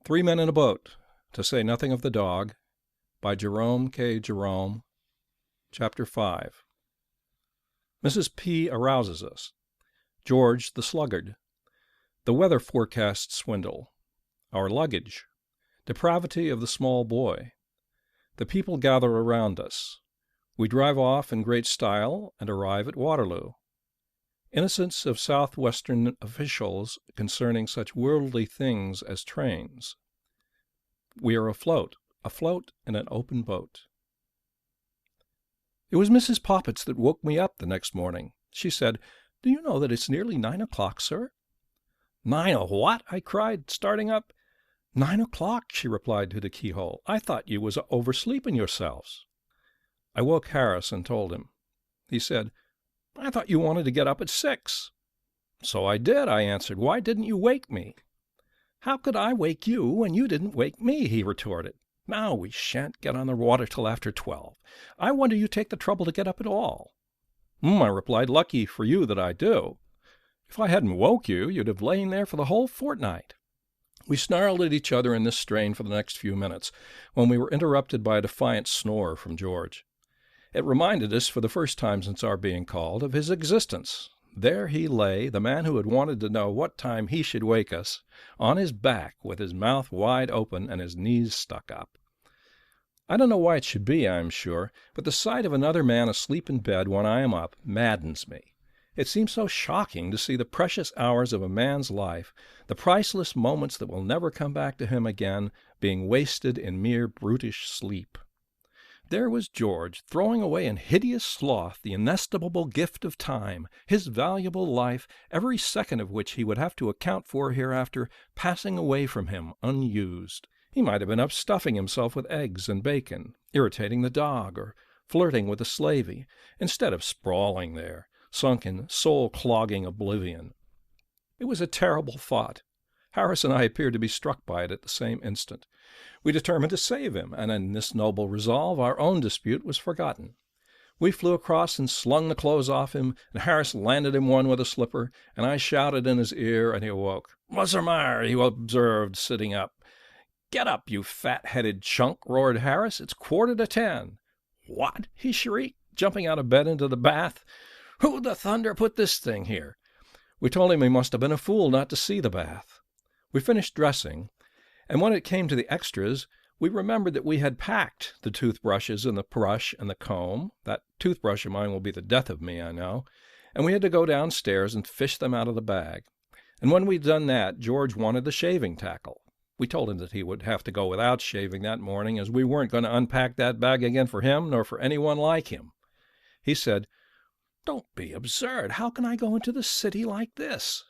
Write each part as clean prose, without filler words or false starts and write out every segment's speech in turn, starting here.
Three Men in a Boat, to say nothing of the dog, by Jerome K. Jerome, Chapter 5. Mrs. P. arouses us. George the sluggard. The weather forecast swindle. Our luggage. Depravity of the small boy. The people gather around us. We drive off in great style and arrive at Waterloo. Innocence of southwestern officials concerning such worldly things as trains. We are afloat in an open boat. It was Mrs. Poppets that woke me up the next morning. She said, "Do you know that it's nearly 9 o'clock, sir?" "9 what?" I cried, starting up. "9 o'clock," she replied to the keyhole. "I thought you was oversleeping yourselves." I woke Harris and told him. He said, "I thought you wanted to get up at 6. "So I did," I answered. "Why didn't you wake me?" "How could I wake you when you didn't wake me?" he retorted. "Now we shan't get on the water till after 12. I wonder you take the trouble to get up at all." I replied, "Lucky for you that I do. If I hadn't woke you, you'd have lain there for the whole fortnight." We snarled at each other in this strain for the next few minutes, when we were interrupted by a defiant snore from George. It reminded us, for the first time since our being called, of his existence. There he lay, the man who had wanted to know what time he should wake us, on his back, with his mouth wide open and his knees stuck up. I don't know why it should be, I am sure, but the sight of another man asleep in bed when I am up maddens me. It seems so shocking to see the precious hours of a man's life, the priceless moments that will never come back to him again, being wasted in mere brutish sleep. There was George, throwing away in hideous sloth the inestimable gift of time, his valuable life, every second of which he would have to account for hereafter, passing away from him unused. He might have been up stuffing himself with eggs and bacon, irritating the dog, or flirting with the slavey, instead of sprawling there, sunk in soul-clogging oblivion. It was a terrible thought. Harris and I appeared to be struck by it at the same instant. We determined to save him, and in this noble resolve our own dispute was forgotten. We flew across and slung the clothes off him, and Harris landed him one with a slipper, and I shouted in his ear, and he awoke. "What's the matter?" he observed, sitting up. "Get up, you fat-headed chunk," roared Harris. "It's 9:45. "What?" he shrieked, jumping out of bed into the bath. "Who the thunder put this thing here?" We told him he must have been a fool not to see the bath. We finished dressing, and when it came to the extras, we remembered that we had packed the toothbrushes and the brush and the comb. That toothbrush of mine will be the death of me, I know. And we had to go downstairs and fish them out of the bag. And when we'd done that, George wanted the shaving tackle. We told him that he would have to go without shaving that morning, as we weren't going to unpack that bag again for him, nor for anyone like him. He said, "Don't be absurd. How can I go into the city like this?"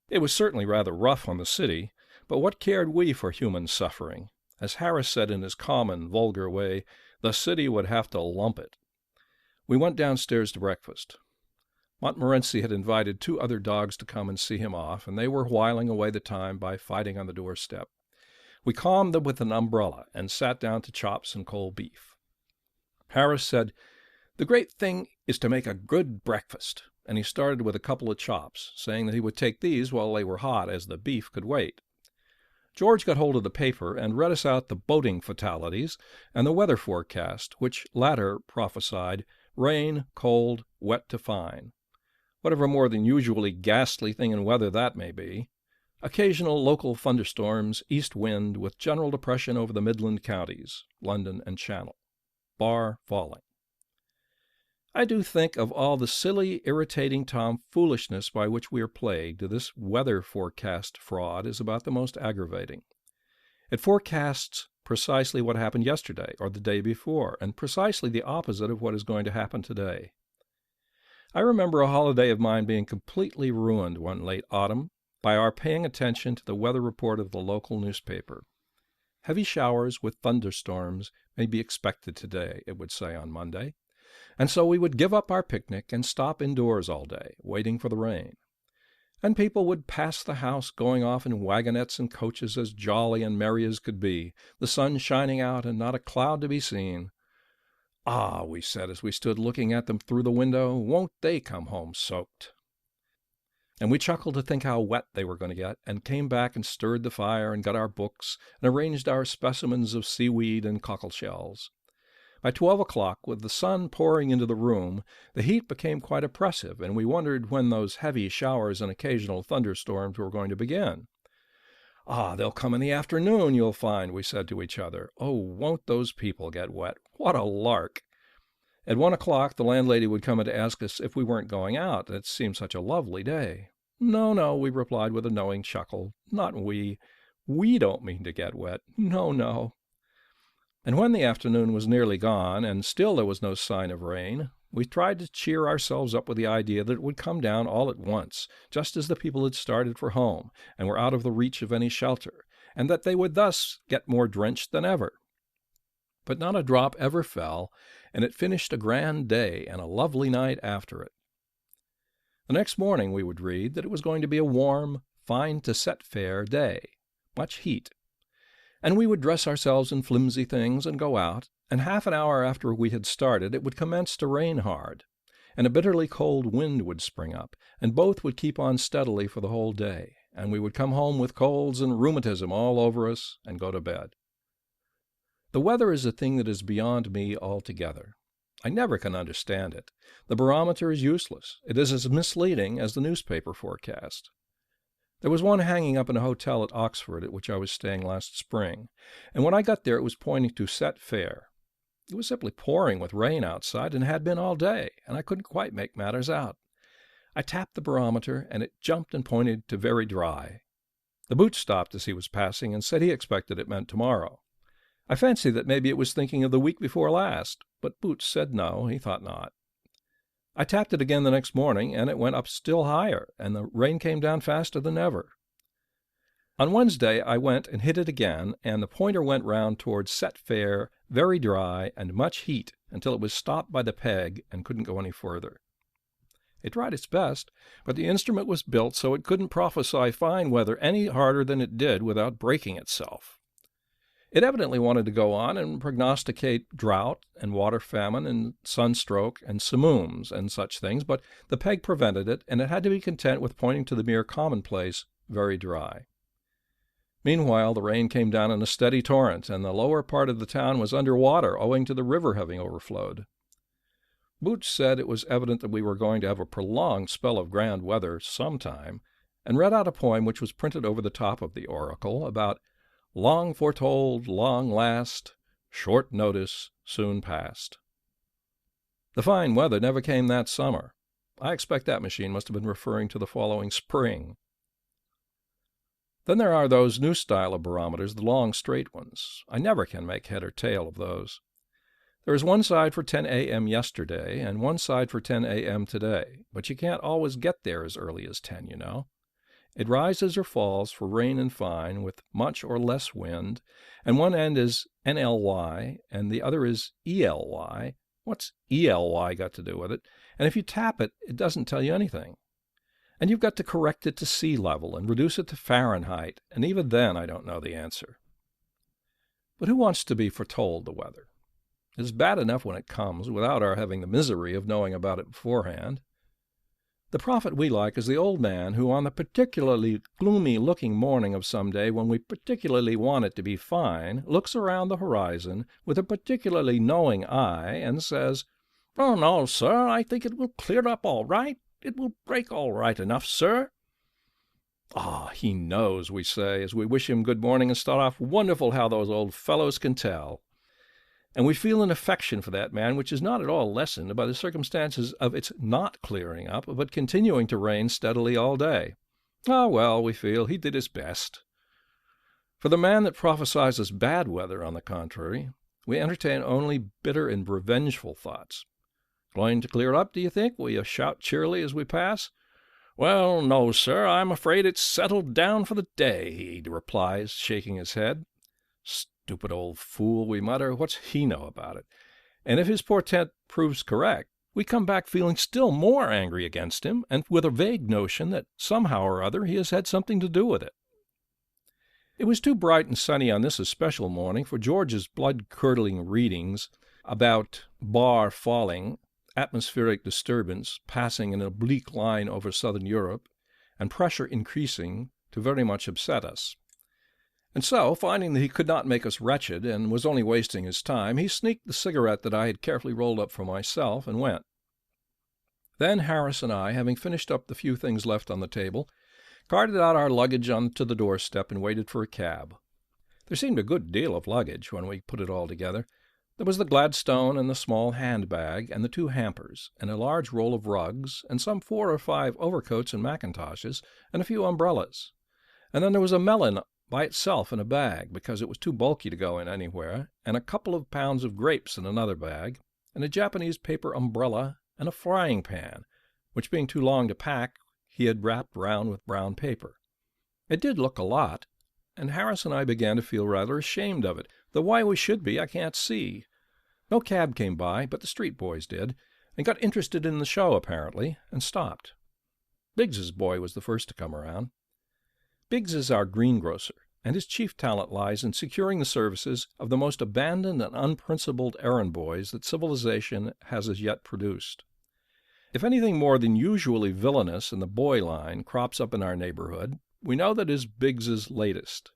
It was certainly rather rough on the city, but what cared we for human suffering? As Harris said in his common, vulgar way, the city would have to lump it. We went downstairs to breakfast. Montmorency had invited 2 other dogs to come and see him off, and they were whiling away the time by fighting on the doorstep. We calmed them with an umbrella and sat down to chops and cold beef. Harris said, "The great thing is to make a good breakfast," and he started with a couple of chops, saying that he would take these while they were hot, as the beef could wait. George got hold of the paper and read us out the boating fatalities and the weather forecast, which latter prophesied rain, cold, wet to fine. Whatever more than usually ghastly thing in weather that may be. Occasional local thunderstorms, east wind, with general depression over the Midland counties, London and Channel. Bar falling. I do think of all the silly, irritating tomfoolishness by which we are plagued, this weather forecast fraud is about the most aggravating. It forecasts precisely what happened yesterday or the day before, and precisely the opposite of what is going to happen today. I remember a holiday of mine being completely ruined one late autumn by our paying attention to the weather report of the local newspaper. Heavy showers with thunderstorms may be expected today, it would say on Monday. And so we would give up our picnic and stop indoors all day, waiting for the rain. And people would pass the house going off in wagonettes and coaches as jolly and merry as could be, the sun shining out and not a cloud to be seen. "Ah," we said as we stood looking at them through the window, "won't they come home soaked?" And we chuckled to think how wet they were going to get, and came back and stirred the fire and got our books and arranged our specimens of seaweed and cockle shells. By 12 o'clock, with the sun pouring into the room, the heat became quite oppressive, and we wondered when those heavy showers and occasional thunderstorms were going to begin. "Ah, they'll come in the afternoon, you'll find," we said to each other. "Oh, won't those people get wet? What a lark!" At 1 o'clock, the landlady would come in to ask us if we weren't going out. It seemed such a lovely day. "No, no," we replied with a knowing chuckle. "Not we. We don't mean to get wet. No, no." And when the afternoon was nearly gone, and still there was no sign of rain, we tried to cheer ourselves up with the idea that it would come down all at once, just as the people had started for home, and were out of the reach of any shelter, and that they would thus get more drenched than ever. But not a drop ever fell, and it finished a grand day and a lovely night after it. The next morning we would read that it was going to be a warm, fine-to-set-fair day, much heat, and we would dress ourselves in flimsy things and go out, and half an hour after we had started it would commence to rain hard, and a bitterly cold wind would spring up, and both would keep on steadily for the whole day, and we would come home with colds and rheumatism all over us and go to bed. The weather is a thing that is beyond me altogether. I never can understand it. The barometer is useless. It is as misleading as the newspaper forecast. There was one hanging up in a hotel at Oxford at which I was staying last spring, and when I got there it was pointing to set fair. It was simply pouring with rain outside, and had been all day, and I couldn't quite make matters out. I tapped the barometer, and it jumped and pointed to very dry. The boot stopped as he was passing and said he expected it meant tomorrow. I fancied that maybe it was thinking of the week before last, but Boots said no, he thought not. I tapped it again the next morning, and it went up still higher, and the rain came down faster than ever. On Wednesday I went and hit it again, and the pointer went round towards set fair, very dry, and much heat, until it was stopped by the peg and couldn't go any further. It tried its best, but the instrument was built so it couldn't prophesy fine weather any harder than it did without breaking itself. It evidently wanted to go on and prognosticate drought and water famine and sunstroke and simoons and such things, but the peg prevented it, and it had to be content with pointing to the mere commonplace, very dry. Meanwhile, the rain came down in a steady torrent, and the lower part of the town was under water owing to the river having overflowed. Boots said it was evident that we were going to have a prolonged spell of grand weather some time, and read out a poem which was printed over the top of the oracle about long foretold, long last, short notice, soon past. The fine weather never came that summer. I expect that machine must have been referring to the following spring. Then there are those new style of barometers, the long straight ones. I never can make head or tail of those. There is one side for 10 a.m. yesterday and one side for 10 a.m. today, but you can't always get there as early as 10, you know. It rises or falls for rain and fine, with much or less wind, and one end is NLY and the other is ELY. What's ELY got to do with it? And if you tap it, it doesn't tell you anything. And you've got to correct it to sea level and reduce it to Fahrenheit, and even then I don't know the answer. But who wants to be foretold the weather? It's bad enough when it comes, without our having the misery of knowing about it beforehand. The prophet we like is the old man who, on the particularly gloomy-looking morning of some day when we particularly want it to be fine, looks around the horizon with a particularly knowing eye and says, "Oh, no, sir, I think it will clear up all right. It will break all right enough, sir." "Ah, he knows," we say, as we wish him good morning and start off. "Wonderful how those old fellows can tell." And we feel an affection for that man which is not at all lessened by the circumstances of its not clearing up, but continuing to rain steadily all day. Ah, well, we feel, he did his best. For the man that prophesies us bad weather, on the contrary, we entertain only bitter and revengeful thoughts. "Going to clear up, do you think?" we shout cheerily as we pass. "Well, no, sir, I'm afraid it's settled down for the day," he replies, shaking his head. "Stupid old fool," we mutter. "What's he know about it?" And if his portent proves correct, we come back feeling still more angry against him, and with a vague notion that somehow or other he has had something to do with it. It was too bright and sunny on this especial morning for George's blood-curdling readings about bar falling, atmospheric disturbance passing in an oblique line over southern Europe, and pressure increasing to very much upset us. And so, finding that he could not make us wretched and was only wasting his time, he sneaked the cigarette that I had carefully rolled up for myself and went. Then Harris and I, having finished up the few things left on the table, carted out our luggage onto the doorstep and waited for a cab. There seemed a good deal of luggage when we put it all together. There was the Gladstone and the small handbag and the 2 hampers, and a large roll of rugs, and some 4 or 5 overcoats and mackintoshes, and a few umbrellas. And then there was a melon by itself in a bag, because it was too bulky to go in anywhere, and a couple of pounds of grapes in another bag, and a Japanese paper umbrella, and a frying pan, which being too long to pack, he had wrapped round with brown paper. It did look a lot, and Harris and I began to feel rather ashamed of it, though why we should be I can't see. No cab came by, but the street boys did, and got interested in the show apparently, and stopped. Biggs's boy was the first to come around. Biggs is our greengrocer, and his chief talent lies in securing the services of the most abandoned and unprincipled errand boys that civilization has as yet produced. If anything more than usually villainous in the boy line crops up in our neighborhood, we know that it is Biggs's latest.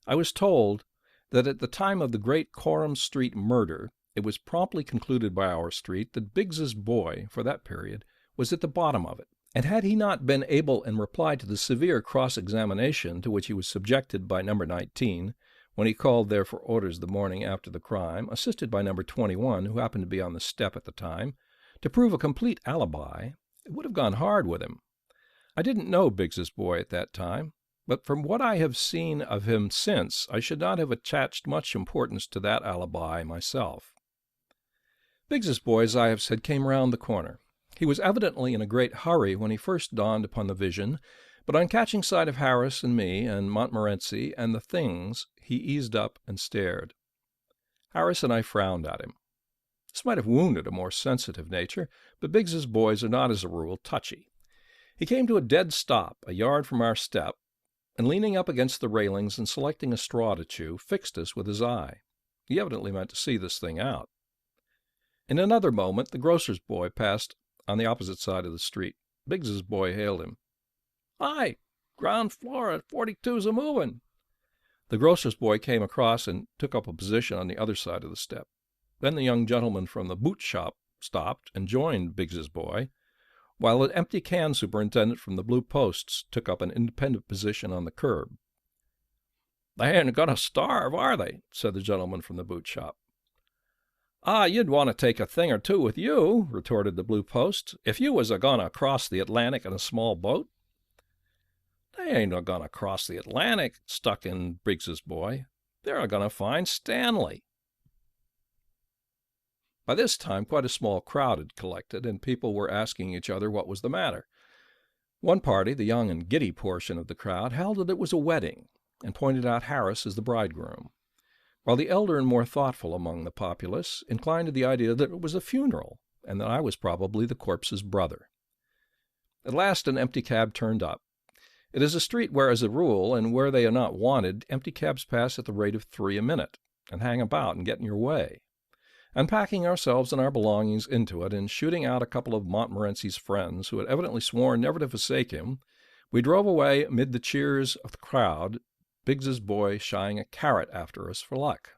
I was told that at the time of the great Coram Street murder, it was promptly concluded by our street that Biggs's boy, for that period, was at the bottom of it, and had he not been able, in reply to the severe cross-examination to which he was subjected by number 19, when he called there for orders the morning after the crime, assisted by number 21, who happened to be on the step at the time, to prove a complete alibi, it would have gone hard with him. I didn't know Biggs's boy at that time, but from what I have seen of him since, I should not have attached much importance to that alibi myself. Biggs's boy, as I have said, came round the corner. He was evidently in a great hurry when he first dawned upon the vision, but on catching sight of Harris and me and Montmorency and the things, he eased up and stared. Harris and I frowned at him. This might have wounded a more sensitive nature, but Biggs's boys are not as a rule touchy. He came to a dead stop a yard from our step, and leaning up against the railings and selecting a straw to chew, fixed us with his eye. He evidently meant to see this thing out. In another moment the grocer's boy passed on the opposite side of the street. Biggs's boy hailed him. "Hi, ground floor at 42's a-movin'." The grocer's boy came across and took up a position on the other side of the step. Then the young gentleman from the boot shop stopped and joined Biggs's boy, while an empty can superintendent from the Blue Posts took up an independent position on the curb. "They ain't going to starve, are they?" said the gentleman from the boot shop. "You'd want to take a thing or two with you," retorted the Blue Post, "if you was a-going to cross the Atlantic in a small boat." "They ain't a-going to cross the Atlantic," stuck in Biggs's boy. "They're a-going to find Stanley." By this time quite a small crowd had collected, and people were asking each other what was the matter. One party, the young and giddy portion of the crowd, held that it was a wedding, and pointed out Harris as the bridegroom, while the elder and more thoughtful among the populace inclined to the idea that it was a funeral, and that I was probably the corpse's brother. At last an empty cab turned up. It is a street where, as a rule, and where they are not wanted, empty cabs pass at the rate of 3 a minute, and hang about and get in your way. Unpacking ourselves and our belongings into it, and shooting out a couple of Montmorency's friends, who had evidently sworn never to forsake him, we drove away amid the cheers of the crowd, Biggs's boy shying a carrot after us for luck.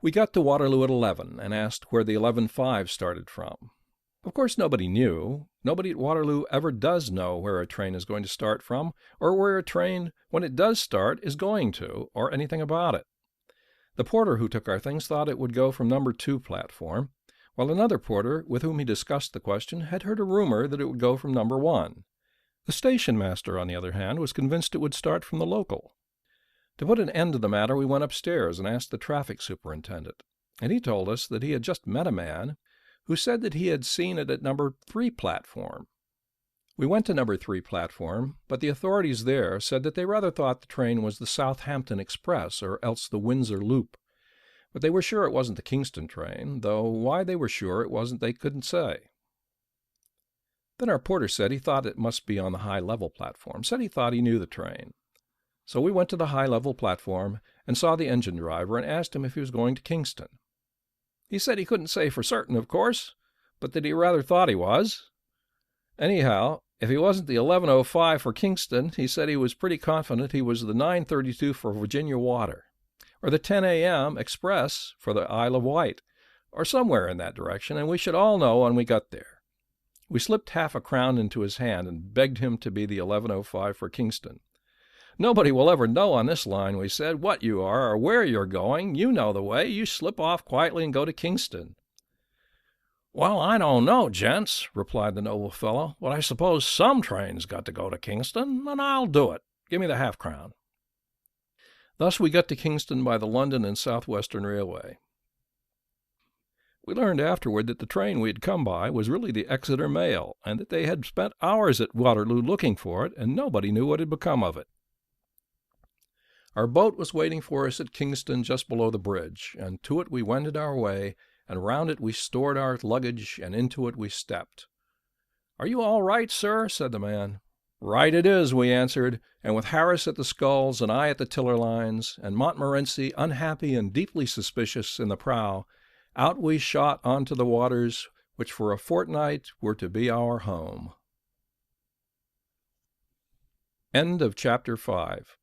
We got to Waterloo at 11, and asked where the 11.5 started from. Of course nobody knew. Nobody at Waterloo ever does know where a train is going to start from, or where a train, when it does start, is going to, or anything about it. The porter who took our things thought it would go from number 2 platform, while another porter, with whom he discussed the question, had heard a rumor that it would go from number 1. The station master, on the other hand, was convinced it would start from the local. To put an end to the matter, we went upstairs and asked the traffic superintendent, and he told us that he had just met a man who said that he had seen it at number 3 platform. We went to number 3 platform, but the authorities there said that they rather thought the train was the Southampton Express or else the Windsor Loop. But they were sure it wasn't the Kingston train, though why they were sure it wasn't they couldn't say. Then our porter said he thought it must be on the high-level platform, said he thought he knew the train. So we went to the high-level platform and saw the engine driver and asked him if he was going to Kingston. He said he couldn't say for certain, of course, but that he rather thought he was. Anyhow, If he wasn't the 11:05 for Kingston, he said he was pretty confident he was the 9:32 for Virginia Water, or the 10 a.m. express for the Isle of Wight, or somewhere in that direction, and we should all know when we got there. We slipped half a crown into his hand and begged him to be the 11:05 for Kingston. Nobody will ever know on this line, we said, what you are or where you're going. You know the way. You slip off quietly and go to Kingston. Well, I don't know, gents, replied the noble fellow, but I suppose some train's got to go to Kingston, and I'll do it. Give me the half-crown. Thus we got to Kingston by the London and South Western Railway. We learned afterward that the train we had come by was really the Exeter Mail, and that they had spent hours at Waterloo looking for it, and nobody knew what had become of it. Our boat was waiting for us at Kingston just below the bridge, and to it we wended our way, and round it we stored our luggage, and into it we stepped. "Are you all right, sir?" said the man. "Right it is," we answered, and with Harris at the sculls and I at the tiller lines, and Montmorency, unhappy and deeply suspicious, in the prow, out we shot onto the waters which for a fortnight were to be our home. End of chapter 5.